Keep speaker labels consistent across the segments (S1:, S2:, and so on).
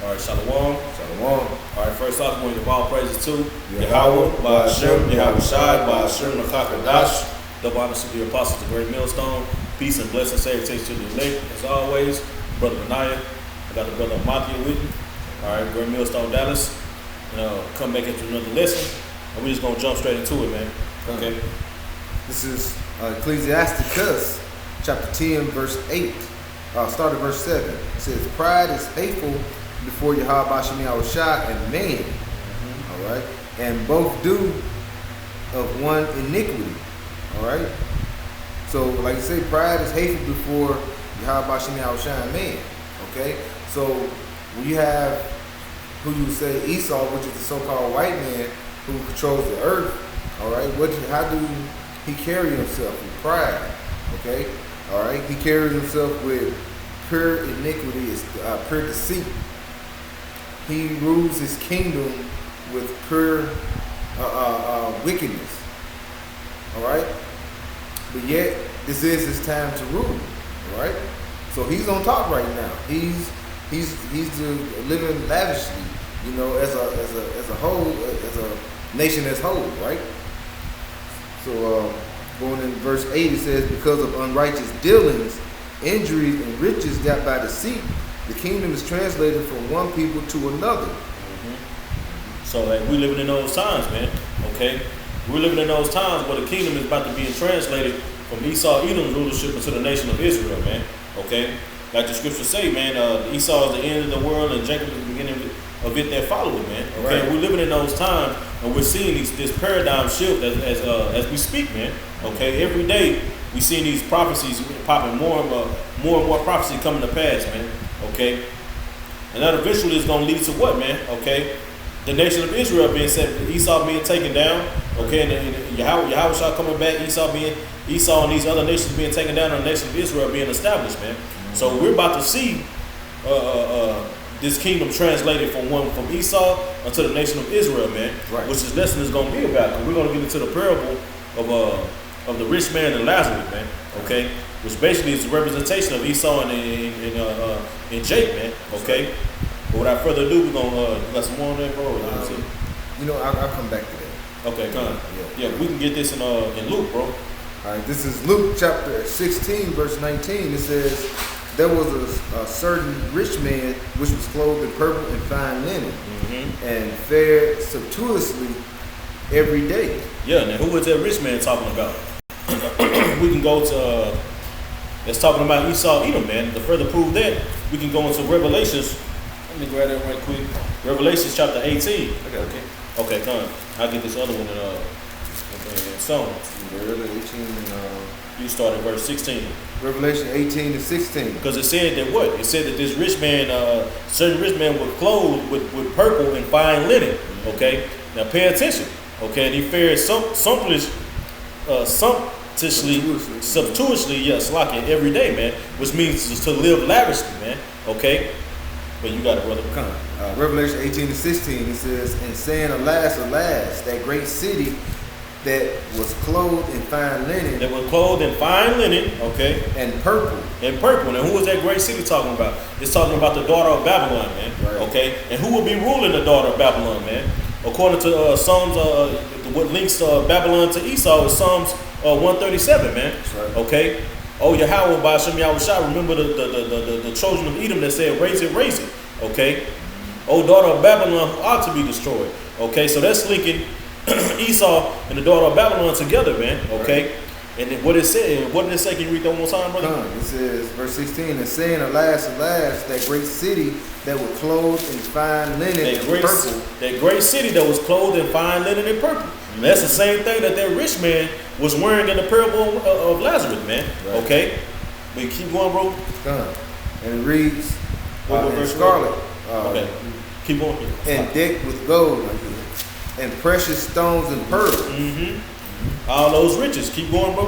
S1: All right, Shalom.
S2: Shalom.
S1: All right, first off, we want to give all praises to
S2: Yahweh,
S1: Ba'ashem, Yahweh Shai, Ba'ashem, Nakakadash. Double honors to the apostles, the great millstone. Peace and blessings, salutations to the elect. As always, Brother Benaiah. I got the brother Amathia with me. All right, great millstone Dallas. Come back into another lesson. And we're just going to jump straight into it, man. Okay.
S2: This is Ecclesiasticus, chapter 10, verse 8. Start at verse 7. It says, pride is hateful before Yahweh Ba'ashem Yahweh Shai and man. All right. And both do of one iniquity. All right. So, like you say, pride is hateful before Yahweh Ba'ashem Yahweh Shai and man. Okay. So, when you have who you say Esau, which is the so-called white man who controls the earth, all right, how do he carry himself with pride? Okay, all right, he carries himself with pure iniquity, pure deceit. He rules his kingdom with pure wickedness. All right, but yet this is his time to rule. All right, so he's on top right now. He's living lavishly, you know, as a whole, as a nation as whole, right? So going in verse 8, it says, because of unrighteous dealings, injuries, and riches got by deceit, the kingdom is translated from one people to another.
S1: So like we living in those times, man. Okay, we're living in those times where the kingdom is about to be translated from Esau, Edom's rulership into the nation of Israel, man. Okay. Like the scriptures say, man, Esau is the end of the world and Jacob is the beginning of it that followed, man. Okay, right. We're living in those times and we're seeing this paradigm shift as we speak, man. Okay, every day we seeing these prophecies popping more and more prophecy coming to pass, man. Okay, and that eventually is going to lead to what, man? Okay, the nation of Israel being set, Esau being taken down. Okay, and Yahweh Shai coming back, Esau and these other nations being taken down, and the nation of Israel being established, man. So we're about to see this kingdom translated from Esau unto the nation of Israel, man. Right. Which this lesson is going to be about. And we're going to get into the parable of the rich man and Lazarus, man. Okay, which basically is a representation of Esau and Jacob, man. Okay. But without further ado, we're gonna got some more on that, bro.
S2: I'll come back to that.
S1: Okay, come on. Yeah, we can get this in Luke, bro.
S2: All right, this is Luke chapter 16, verse 19. It says, there was a certain rich man which was clothed in purple and fine linen, and fared sumptuously every day.
S1: Yeah, now who was that rich man talking about? We can go to, that's talking about Esau, Edom, man. To further prove that, we can go into Revelations. Let me grab that right quick. Revelations chapter 18. Okay, come on. I'll get this other one in Psalms. You start at verse 16.
S2: Revelation 18 to 16.
S1: Because it said that what? It said that this rich man, certain rich man was clothed with purple and fine linen. Okay? Now pay attention. Okay? And he fared sumptuously, yes, like it every day, man. Which means to live lavishly, man. Okay? But you got it, brother.
S2: Come on. Revelation 18 to 16, it says, and saying, alas, alas, that great city that was clothed in fine linen.
S1: That was clothed in fine linen, okay.
S2: And purple.
S1: And purple. And who was that great city talking about? It's talking about the daughter of Babylon, man.
S2: Right.
S1: Okay. And who will be ruling the daughter of Babylon, man? According to Psalms, what links Babylon to Esau is Psalms 137, man.
S2: Right.
S1: Okay. Oh, Yahweh Ba'ashem Yahweh Shai. Remember the children of Edom that said, raise it, raise it. Okay. Oh, daughter of Babylon who ought to be destroyed. Okay. So that's linking Esau and the daughter of Babylon together, man. Okay. Right. And then what did it say? Can you read that one more time, brother?
S2: It says, verse 16, and saying, alas, alas, that great city that was clothed in fine linen and purple.
S1: That great city that was clothed in fine linen and purple. Mm-hmm. That's the same thing that rich man was wearing in the parable of Lazarus, man. Right. Okay. But keep going, bro.
S2: And it reads, in scarlet.
S1: Okay. Keep going.
S2: And decked with gold and precious stones and pearls.
S1: All those riches. Keep going, bro.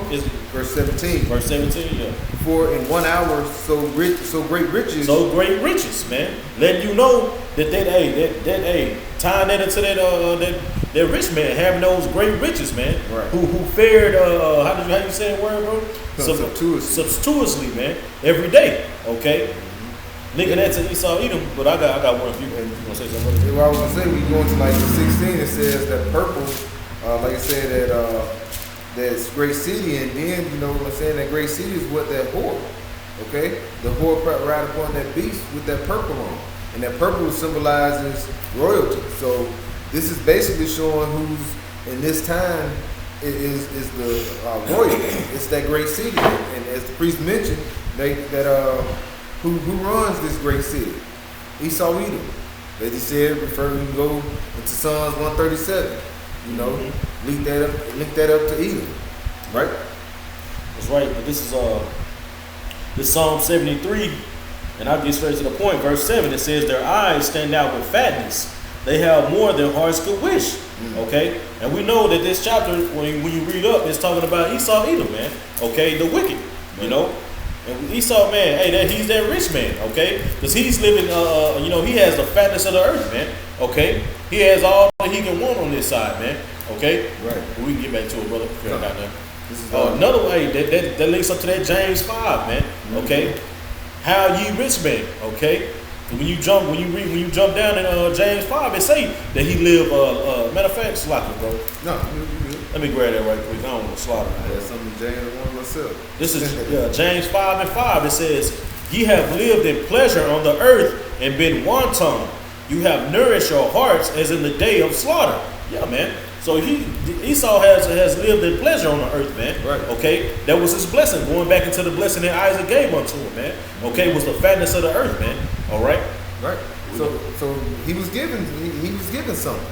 S2: Verse 17.
S1: Verse 17, yeah.
S2: For in 1 hour so great riches.
S1: So great riches, man. Letting you know that tying that into that rich man having those great riches, man.
S2: Right.
S1: Who fared how you say that word, bro?
S2: Sumptuously,
S1: man. Every day. Okay. linking that to Esau Edom. But I got one. If you gonna say something?
S2: What I was gonna say, we go into like 16. It says that purple, like I said, that's great city, and then you know what I'm saying. That great city is what that whore. Okay, the whore ride upon that beast with that purple on, and that purple symbolizes royalty. So this is basically showing who's in this time is the royalty. It's that great city, and as the priest mentioned, who runs this great city? Esau Edom. As he said, referring to go into Psalms 137. You know, link that up to Edom, right?
S1: That's right. But this is Psalm 73, and I'll get straight to the point. Verse 7. It says, "Their eyes stand out with fatness; they have more than hearts could wish." Okay, and we know that this chapter, when you read up, it's talking about Esau Edom, man. Okay, the wicked, you know. And Esau, man, hey, he's that rich man, okay? Because he's living, you know, he has the fatness of the earth, man, okay? He has all that he can want on this side, man, okay?
S2: Right.
S1: But we can get back to it, brother.
S2: This is
S1: another way that links up to that James 5, man, okay? How ye rich man, okay? When you jump down in James 5, it say that he lived. Matter of fact, slaughter, bro.
S2: No,
S1: let me grab that right quick. I don't want to slaughter.
S2: I had something James one myself.
S1: This is James 5:5. It says, "Ye have lived in pleasure on the earth and been wanton. You have nourished your hearts as in the day of slaughter." Yeah, man. So Esau has lived in pleasure on the earth, man.
S2: Right.
S1: Okay, that was his blessing. Going back into the blessing that Isaac gave unto him, man. Okay, was the fatness of the earth, man. All right.
S2: Right. So he was given something.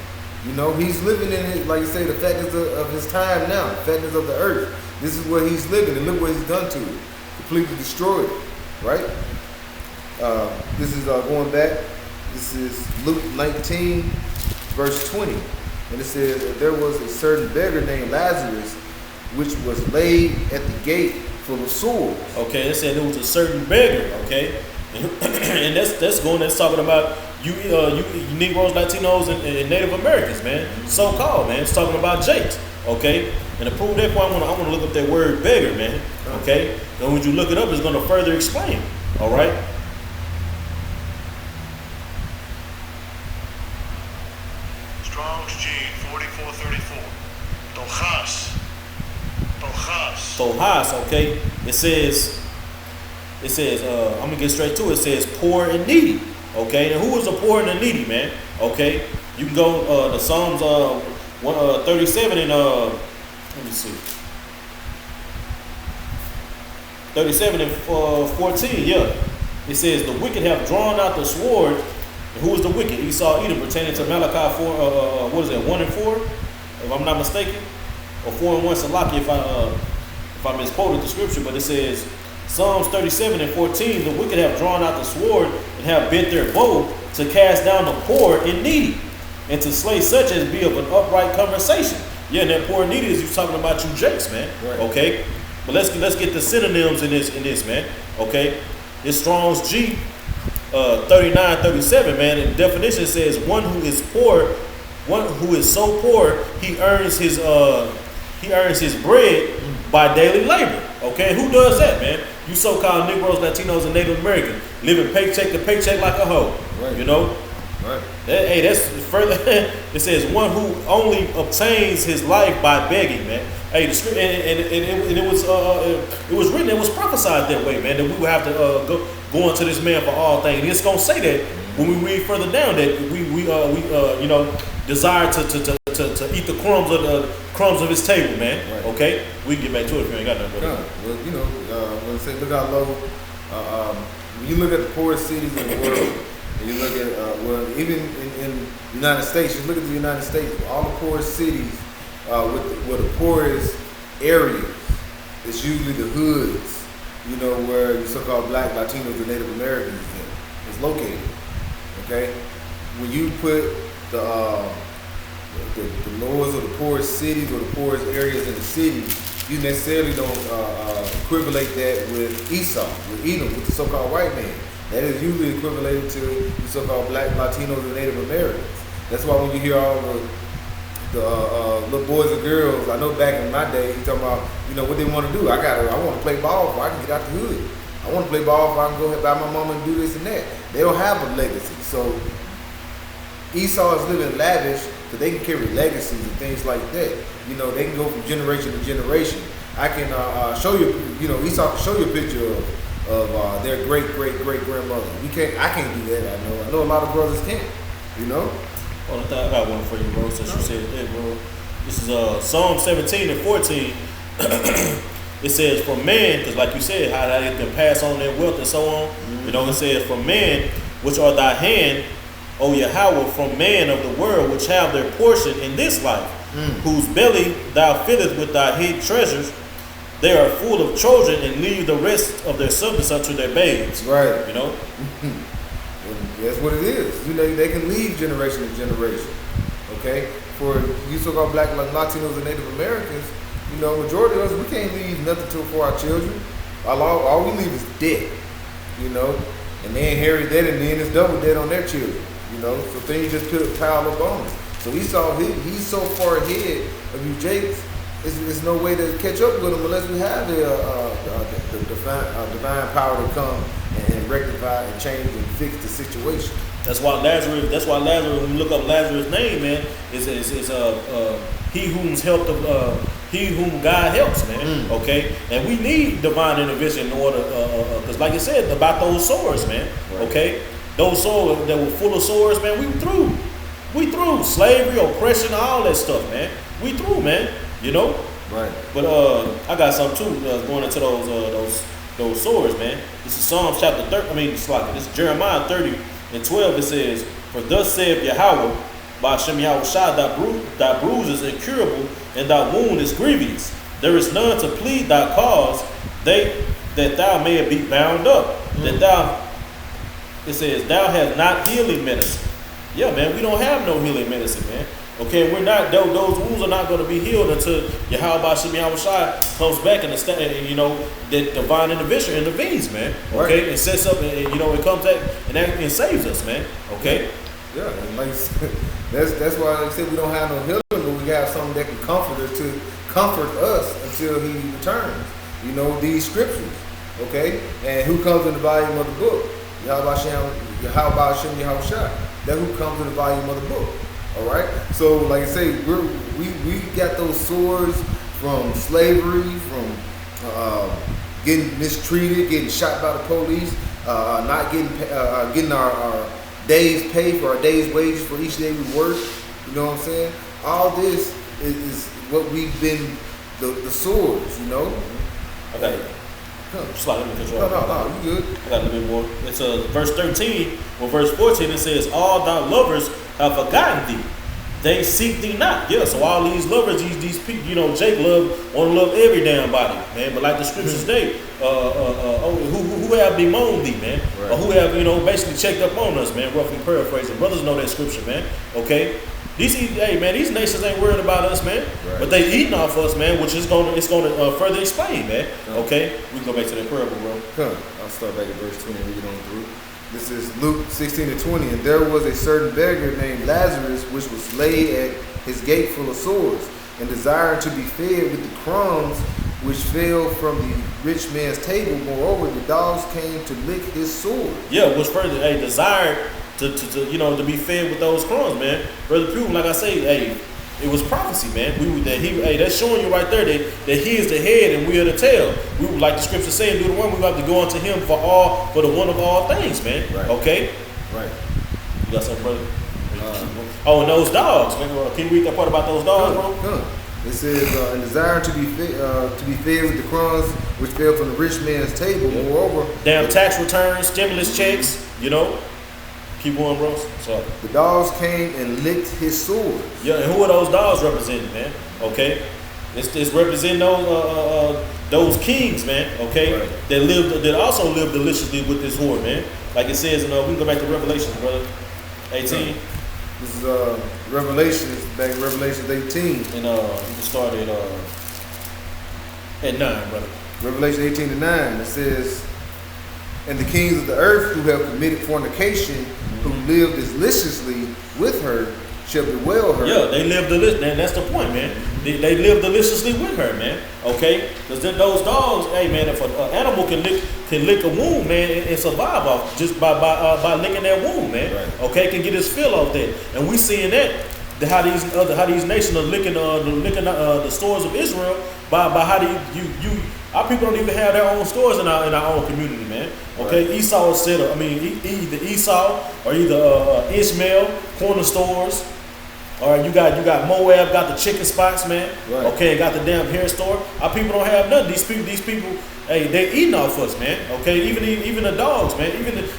S2: You know, he's living in it, like you say, the fatness of his time now, the fatness of the earth. This is where he's living, and look what he's done to it. Completely destroyed it. Right. This is going back. This is Luke 19, verse 20. And it says that there was a certain beggar named Lazarus, which was laid at the gate full of sores.
S1: Okay, it said there was a certain beggar, okay? And that's talking about you Negroes, Latinos, and Native Americans, man. So-called, man. It's talking about Jakes, okay? And to prove that point, I want to look up that word beggar, man, okay? And when you look it up, it's going to further explain, all right?
S3: Strong's G 4434.
S1: Tohas, okay? It says, I'm gonna get straight to it. It says poor and needy. Okay, and who is the poor and the needy, man? Okay, you can go to Psalms 37 and let me see, 37 and 14. Yeah, it says the wicked have drawn out the sword. And who is the wicked? Esau Edom, pertaining to Malachi 4. What is that? 1 and 4, if I'm not mistaken, or 4 and 1. Salaki, if I misquoted the scripture, but it says Psalms 37 and 14. The wicked have drawn out the sword and have bent their bow to cast down the poor and needy, and to slay such as be of an upright conversation. Yeah, and that poor and needy is you talking about you Jakes, man.
S2: Right.
S1: Okay, but let's get the synonyms in this, man. Okay, it's Strong's G 3937, man. And the definition says one who is poor, one who is so poor he earns his bread by daily labor. Okay, who does that, man? You so-called Negroes, Latinos, and Native Americans living paycheck to paycheck like a hoe. Right. You know.
S2: Right.
S1: That's further. It says one who only obtains his life by begging, man. Hey, the script, and it was written, it was prophesied that way, man. That we would have to go unto this man for all things. And it's gonna say that when we read further down that we you know, desire to eat the crumbs of his table, man.
S2: Right.
S1: Okay, we can get back to it if you ain't got nothing.
S2: No, well, you know, when I say look how low. When you look at the poorest cities in the world, and you look at well, even in the United States, you look at the United States, all the poorest cities. With the poorest areas, it's usually the hoods, you know, where the so-called Black, Latinos, and Native Americans is located. Okay, when you put the lowest or the poorest cities or the poorest areas in the city, you necessarily don't equivalate that with Esau, with Edom, with the so-called white man. That is usually equivalated to the so-called Black, Latinos, and Native Americans. That's why when you hear all the little boys and girls, I know back in my day, you talking about, you know, what they want to do. I want to play ball before I can get out the hood. I I want to play ball. If I can go ahead buy my mama and do this and that. They don't have a legacy. So Esau is living lavish, so they can carry legacies and things like that. You know, they can go from generation to generation. I can show you, you know, Esau can show you a picture of their great grandmother. I can't do that. I know a lot of brothers can't. You know.
S1: Well, I got one for you, bro. Since you said that, bro. This is Psalm 17 and 14. It says, "For man," because like you said, how they can pass on their wealth and so on.
S2: Mm-hmm.
S1: You know, it says, "For man, which are thy hand, O Yahweh, from man of the world, which have their portion in this life, whose belly thou fillest with thy hid treasures. They are full of children and leave the rest of their substance unto their babes."
S2: Right.
S1: You know?
S2: That's what it is. You know, they can leave generation to generation. Okay? For you so-called black Latinos and Native Americans, you know, majority of us, we can't leave nothing for our children. All we leave is debt. You know? And they inherit that, and then it's double debt on their children. You know? So things just pile up on us. So Esau, he's so far ahead of you Jakes, there's no way to catch up with him unless we have the divine power to come and rectify and change and fix the situation.
S1: That's why Lazarus, when you look up Lazarus' name, man, is he whom God helps, man. Okay? And we need divine intervention in order, because like you said, about those swords, man.
S2: Right.
S1: Okay? Those swords that were full of swords, man, we through. We through. Slavery, oppression, all that stuff, man. We through, man. You know?
S2: Right.
S1: But I got something too going into those swords, man. This is Psalms chapter 30. This is Jeremiah 30 and 12. It says, "For thus saith Yahweh, by Shem Yahushua, thy bruise is incurable, and thy wound is grievous. There is none to plead thy cause, that thou mayest be bound up. It says, thou hast not healing medicine." Yeah, man, we don't have no healing medicine, man. Okay, we're not; those wounds are not going to be healed until Yahweh Shem Yahushua comes back and you know, that divine intervention intervenes, man. Okay,
S2: Right.
S1: and sets up, and you know, it comes back and saves us, man. Okay.
S2: Yeah, and like that's why I said we don't have no healing, but we have something that can comfort us until he returns. You know, these scriptures, okay? And who comes in the volume of the book? Yahweh Shem Yahushua. That's who comes in the volume of the book. All right. So, like I say, we got those swords from slavery, from getting mistreated, getting shot by the police, not getting our day's pay for our day's wages for each day we work. You know what I'm saying? All this is what we've been, the swords. You know.
S1: Okay. Let me cut you off.
S2: No, you good.
S1: I got a little bit more. It's verse 13 or verse 14. It says, "All thy lovers have forgotten thee; they seek thee not." Yeah, so all these lovers, these people, you know, Jake want to love every damn body, man. But like the scriptures say, who have bemoaned thee, man,
S2: Right.
S1: or who have, you know, basically checked up on us, man. Roughly paraphrasing. Brothers know that scripture, man. Okay. These nations ain't worried about us, man.
S2: Right.
S1: But they eating off us, man, which is gonna further explain, man. Okay, we can go back to that parable, bro.
S2: Come, I'll start back at verse 20 and read on through. This is Luke 16 and 20. "And there was a certain beggar named Lazarus, which was laid at his gate full of sores, and desired to be fed with the crumbs which fell from the rich man's table. Moreover, the dogs came to lick his sores."
S1: Yeah, which further, desired to be fed with those crumbs, man. Brother Pugh, like I say, it was prophecy, man. That's showing you right there that he is the head and we are the tail. We, like the scripture saying, Deuteronomy, we have to go unto him for the one of all things, man.
S2: Right.
S1: Okay?
S2: Right.
S1: You got something, brother? And those dogs, man. Can you read that part about those dogs, bro?
S2: Come. It says, "And desired to be fed with the crumbs which fell from the rich man's table.
S1: Yeah.
S2: Moreover,
S1: Damn tax returns, stimulus checks, you know. Keep going, bro. So,
S2: the dogs came and licked his sores."
S1: yeah, and who are those dogs representing, man? Okay, it's representing those kings, man. Okay,
S2: Right.
S1: that also live deliciously with this whore, man. Like it says, we can go back to Revelation, brother. 18,
S2: This is Revelations, back in Revelations 18.
S1: and you can start at 9, brother.
S2: Revelation 18 and 9. It says, "And the kings of the earth who have committed fornication, who lived deliciously with her, shall bewail her.
S1: Yeah, they live and that's the point, man. They live deliciously with her, man. Okay, because then those dogs, hey, man, if an animal can lick a wound, man, and survive off just by licking that wound, man.
S2: Right.
S1: Okay, can get his fill off that, and we seeing that. How these nations are licking the stores of Israel by how our people don't even have their own stores in our own community, man. Okay, right. Esau said, either Esau or either Ishmael corner stores, or you got Moab got the chicken spots, man.
S2: Right.
S1: Okay, got the damn hair store. Our people don't have none. These people, hey, they eating off us, man. Okay, even the dogs, man.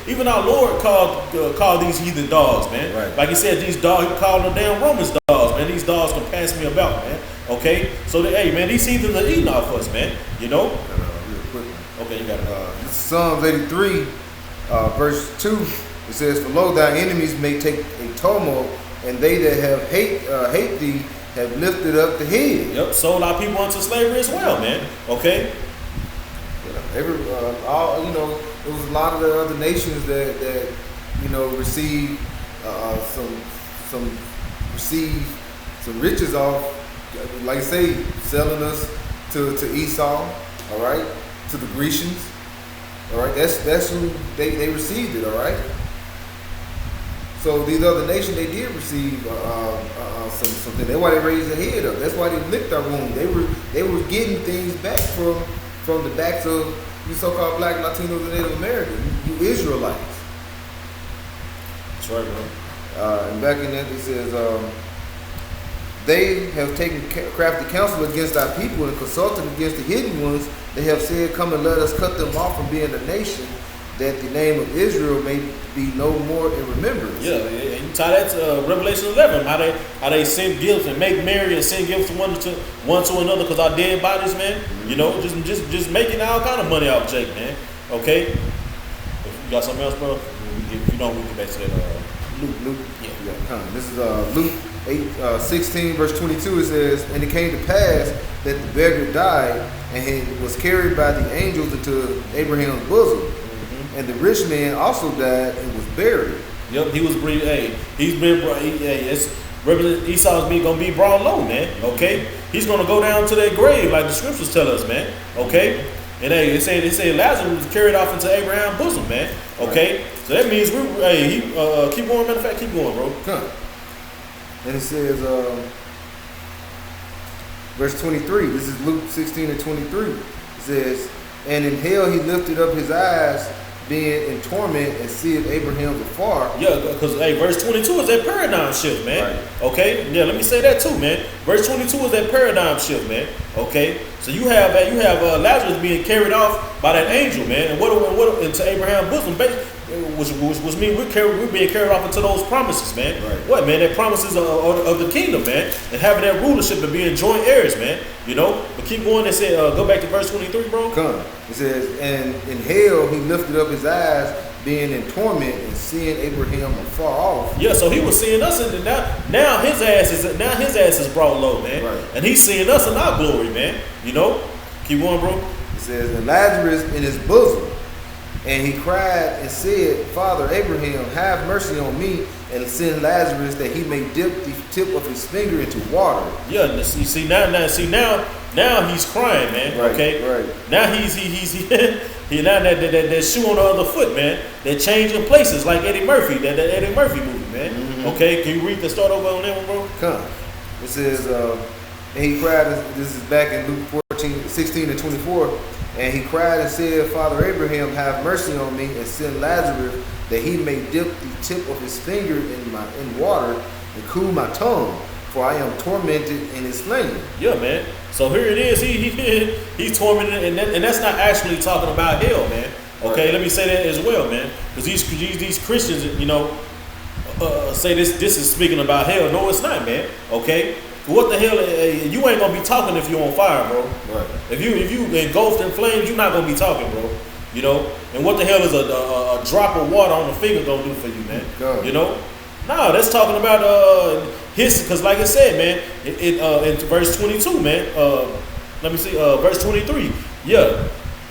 S1: Even our Lord called these heathen dogs, man.
S2: Right.
S1: Like he said, these dogs, he called them damn Romans dogs, man. These dogs can pass me about, man. Okay, so hey, man, these heathens are eating off us, man. You know.
S2: Real quick, man.
S1: Okay, you got it.
S2: Psalms 83, verse 2. It says, "For lo, thy enemies may take a tumult, and they that have hate thee have lifted up the head."
S1: Yep, sold our people into slavery as well, man. Okay.
S2: There was a lot of the other nations that received some riches off, like I say, selling us to Esau, all right, to the Grecians, all right. That's who they received it, all right. So these other nations, they did receive something. That's why they raised their head up. That's why they licked our wound. They were getting things back from the backs of you so-called Black, Latinos, and Native Americans, you Israelites.
S1: That's right, bro.
S2: And back in that it says, they have taken crafty counsel against our people and consulted against the hidden ones. They have said, come and let us cut them off from being a nation, that the name of Israel may be no more in remembrance.
S1: Yeah, and you tie that to Revelation 11, how they send gifts and make merry and send gifts one to another because our dead bodies, man. Mm-hmm. You know, just making all kind of money off Jake, man. Okay, if you got something else, bro, if you don't, we get back to that.
S2: Luke. Yeah. This is Luke 8:16 verse 22. It says, "And it came to pass that the beggar died, and he was carried by the angels into Abraham's bosom. Mm-hmm. And the rich man also died and was buried."
S1: Yep, he was breathing. Hey, he's been. Esau's gonna be brought low, man. Okay, he's gonna go down to that grave like the scriptures tell us, man. Okay, and hey, they say Lazarus was carried off into Abraham's bosom, man. Okay, right. So that means keep going. Matter of fact, keep going, bro.
S2: Come. And it says, verse 23. This is Luke 16:23. It says, "And in hell he lifted up his eyes, being in torment, and seeth Abraham afar."
S1: Yeah, because verse 22 is that paradigm shift, man. Right. Okay, yeah, let me say that too, man. Verse 22 is that paradigm shift, man. Okay, so you have Lazarus being carried off by that angel, man, and what into Abraham's bosom, which means we're being carried off into those promises, man.
S2: Right.
S1: What, man? That promises of the kingdom, man, and having that rulership and being joint heirs, man. You know, but keep going and say, go back to verse 23, bro.
S2: Come. It says, "And in hell he lifted up his eyes, being in torment, and seeing Abraham afar off."
S1: Yeah, so he was seeing us, and now his ass is brought low, man.
S2: Right.
S1: And he's seeing us in our glory, man. You know, keep going, bro.
S2: It says, "And Lazarus in his bosom, and he cried and said, Father Abraham, have mercy on me, and send Lazarus that he may dip the tip of his finger into water."
S1: Yeah, you see now he's crying, man.
S2: Right,
S1: okay,
S2: right.
S1: Now he's now that shoe on the other foot, man. They're changing places like Eddie Murphy, that Eddie Murphy movie, man. Mm-hmm. Okay, can you read the start over on that one, bro?
S2: Come. It says, and he cried. This is back in Luke 16:24. "And he cried and said, Father Abraham, have mercy on me, and send Lazarus that he may dip the tip of his finger in water and cool my tongue, for I am tormented in his flame." Yeah,
S1: man. So here it is. He's tormented, and that's not actually talking about hell, man. Okay, right. Let me say that as well, man, because these Christians, say this is speaking about hell. No, it's not, man. Okay. What the hell? You ain't gonna be talking if you're on fire, bro.
S2: Right.
S1: If you engulfed in flames, you're not gonna be talking, bro. You know. And what the hell is a drop of water on the finger gonna do for you, man?
S2: God.
S1: You know. No, that's talking about because like I said, man, in verse 22, man. Let me see, verse 23. Yeah,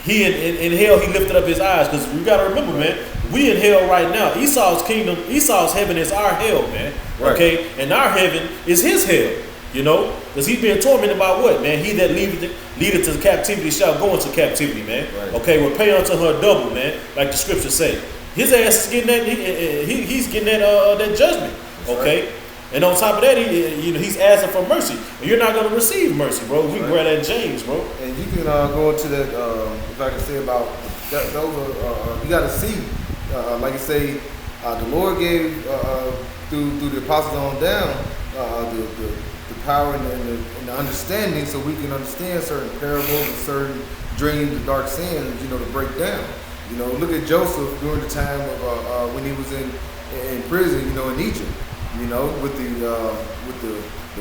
S1: he in hell he lifted up his eyes, because we gotta remember, man. we in hell right now. Esau's kingdom, Esau's heaven is our hell, man.
S2: Right.
S1: Okay, and our heaven is his hell. You know, because he's being tormented by what, man? He that leadeth to captivity shall go into captivity, man.
S2: Right.
S1: Okay, will pay unto her double, man, like the scriptures say. His ass is getting that. He's getting that judgment.
S2: That's
S1: okay,
S2: right.
S1: and on top of that, he's asking for mercy. And you're not going to receive mercy, bro. We can read that in James, bro.
S2: And you can go into that, if I can say about that, those. You got to see, like you say, the Lord gave through the apostles on down the power and the understanding, so we can understand certain parables and certain dreams and dark sins, to break down. Look at Joseph during the time of when he was in prison, in Egypt. With the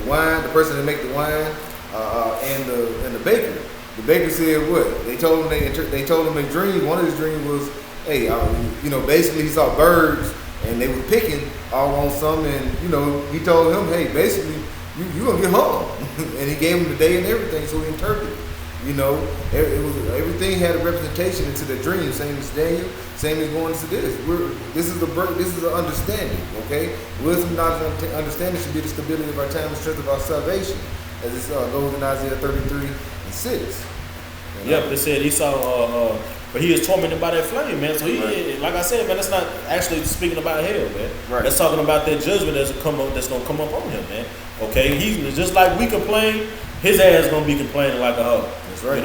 S2: wine, the person that make the wine, and the baker. The baker said what? They told him their dream. One of his dreams was, hey, basically he saw birds and they were picking all on some, and he told him, hey, basically you gonna get hung. And he gave him the day and everything, so he interpreted. It was everything had a representation into the dream. Same as Daniel, same as going into this. This is an understanding. Okay, wisdom, knowledge, and understanding should be the stability of our time and strength of our salvation, as it goes in Isaiah 33:6.
S1: Yeah, but it said Esau, but he is tormented by that flame, man. So he, like I said, man, that's not actually speaking about hell, man.
S2: Right.
S1: That's talking about that judgment that's gonna come up on him, man. Okay, he's just like we complain. His ass gonna be complaining like a hoe.
S2: That's right.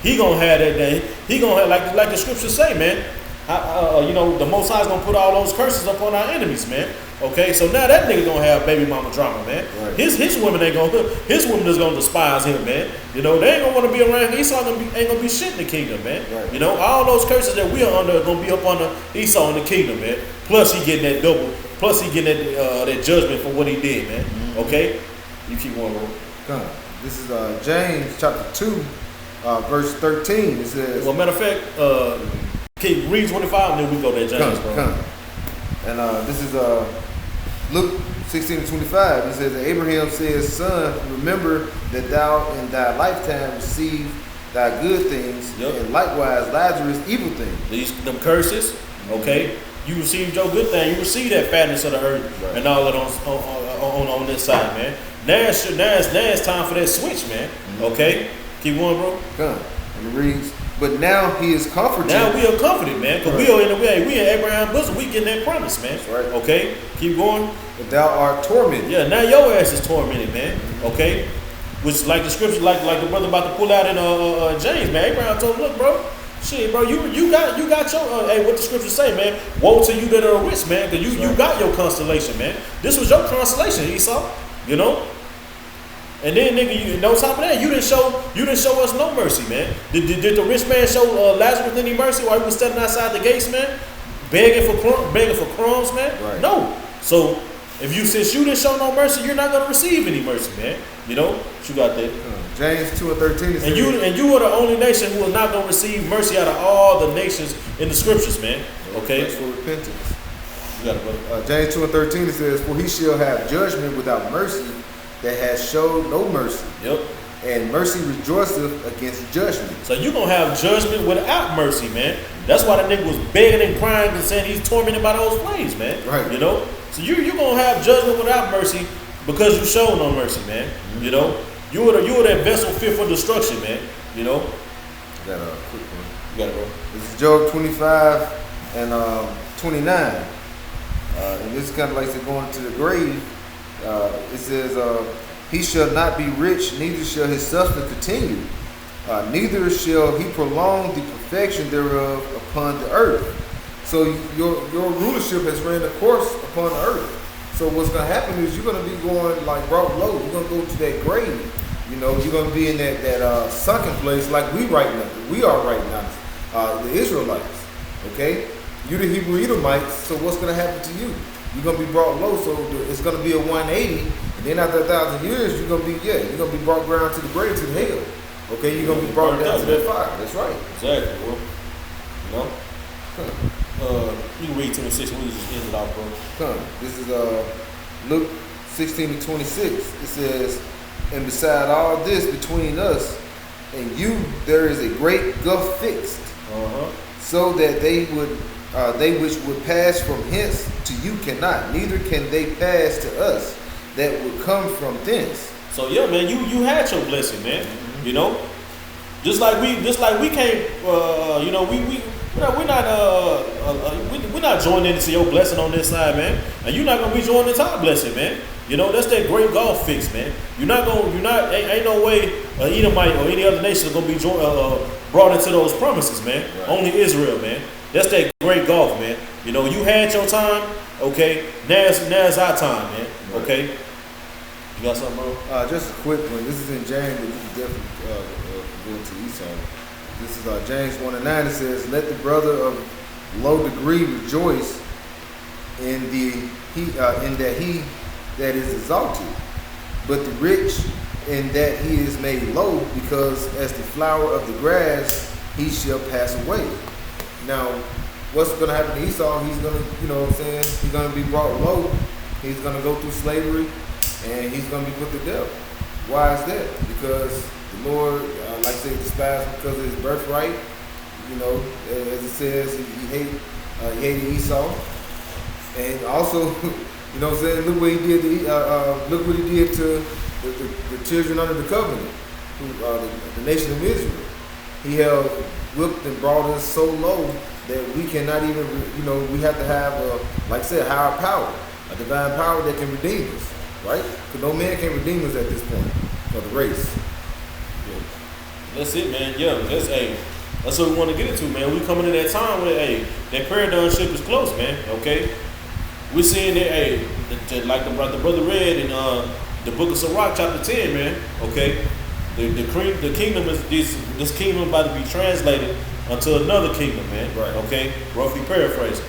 S1: He gonna have that day. He gonna have like the scriptures say, man. The Most High is gonna put all those curses upon our enemies, man. Okay, so now that nigga gonna have baby mama drama, man.
S2: Right.
S1: His women is gonna despise him, man. They ain't gonna want to be around. Esau ain't gonna be shit in the kingdom, man.
S2: Right.
S1: All those curses that we are under are gonna be up under Esau in the kingdom, man. Plus he getting that double. Plus he getting that judgment for what he did, man.
S2: Mm-hmm.
S1: Okay, you keep on rolling.
S2: Come. This is James chapter 2, verse 13. It says,
S1: Well, matter of fact, read 25 and then we go there, James, bro.
S2: come. And this is Luke 16:25. It says, Abraham says, son, remember that thou in thy lifetime received thy good things,
S1: Yep.
S2: and likewise Lazarus evil things.
S1: Them curses, okay? You received your good thing. You received that fatness of the earth,
S2: Right.
S1: and all that on this side, man. Now it's time for that switch, man. Okay, keep going, bro.
S2: Come. And it reads, but now he is comforted.
S1: Now we are comforted, man, because
S2: Right.
S1: we in Abraham's bosom. We getting that promise, man.
S2: That's right.
S1: Okay, keep going.
S2: But thou art tormented.
S1: Yeah, now your ass is tormented, man. Okay, which like the scripture, like the brother about to pull out in James, man. Abraham told him, look, bro. Shit, bro, you got your hey, what the scriptures say, man? Woe to you that are rich, man, because you got your constellation, man. This was your constellation, Esau. And then, nigga, on top of that, you didn't show us no mercy, man. Did the rich man show Lazarus any mercy while he was standing outside the gates, man, begging for crumbs, man?
S2: Right.
S1: No. So since you didn't show no mercy, you're not gonna receive any mercy, man. What you got there?
S2: James 2:13.
S1: And you are the only nation who is not gonna receive mercy out of all the nations in the scriptures, man. Okay.
S2: That's for repentance.
S1: You got it, brother.
S2: James 2:13 it says, for he shall have judgment without mercy that has showed no mercy.
S1: Yep.
S2: And mercy rejoiceth against judgment.
S1: So you gonna have judgment without mercy, man. That's why the nigga was begging and crying and saying he's tormented by those flames, man.
S2: Right.
S1: So you gonna have judgment without mercy because you showed no mercy, man.
S2: Mm-hmm.
S1: You were that vessel fit for destruction, man.
S2: Got a quick one.
S1: You got it, bro.
S2: This is Job 25 and 29. And this is kind of like going to the grave. It says, he shall not be rich, neither shall his substance continue. Neither shall he prolong the perfection thereof upon the earth. So your rulership has ran a course upon the earth. So what's going to happen is you're going to be going like brought low. You're going to go to that grave. You're going to be in that sunken place like we are right now, the Israelites. Okay? You're the Hebrew Edomites, so what's going to happen to you? You're going to be brought low, so it's going to be a 180. And then after 1,000 years, you're going to be brought down to the grave, to the hell. Okay? You're going to be brought down to that fire. That's right.
S1: Exactly, bro. You can read 26 and we just end it off, bro.
S2: This is Luke 16:26. It says, and beside all this between us and you, there is a great gulf fixed, so that they they which would pass from hence to you cannot, neither can they pass to us that would come from thence.
S1: So yeah, man, you had your blessing, man. You know, just like we can't, you know, we're not joining into your blessing on this side, man, and you're not gonna be joining into our blessing, man. You know, that's that great golf fix, man. Ain't no way Edomite or any other nation is gonna be brought into those promises, man.
S2: Right.
S1: Only Israel, man. That's that great golf, man. You know, you had your time, okay. Now it's our time, man.
S2: Right.
S1: Okay. You got something, bro?
S2: Just a quick one. This is in James, but you can definitely go to Esau. This is James 1:9. It says, "Let the brother of low degree rejoice in that he that is exalted, but the rich in that he is made low, because as the flower of the grass he shall pass away." Now, what's going to happen to Esau? He's going to, you know what I'm saying, he's going to be brought low. He's going to go through slavery, and he's going to be put to death. Why is that? Because the Lord, like I say, despised him because of his birthright. You know, as it says, he hated Esau. And also, you know what I'm saying, look what he did to the children under the covenant, the nation of Israel. He held whipped and brought us so low that we cannot even, you know, we have to have, like I said, higher power, a divine power that can redeem us, right? Because no man can redeem us at this point for the race.
S1: Yeah. That's it, man. Yeah, that's what we want to get into, man. We coming in that time where, that paradigm shift is close, man. Okay, we're seeing that, like the brother read in the book of Sirach, chapter 10, man. Okay, the kingdom is this kingdom about to be translated unto another kingdom, man.
S2: Right.
S1: Okay, roughly paraphrasing.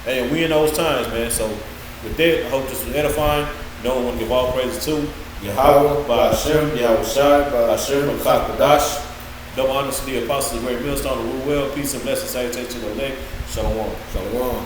S1: Hey, we in those times, man. So with that, I hope this was edifying. You know, I want to give all praises to Yahweh, Ba'ashem, Yahweh Shai, Ba'ashem, Akakadash. Double honors to the apostles of the great millstone, the rule well, peace and blessings, salutation to the elect. Shalom.
S2: Shalom.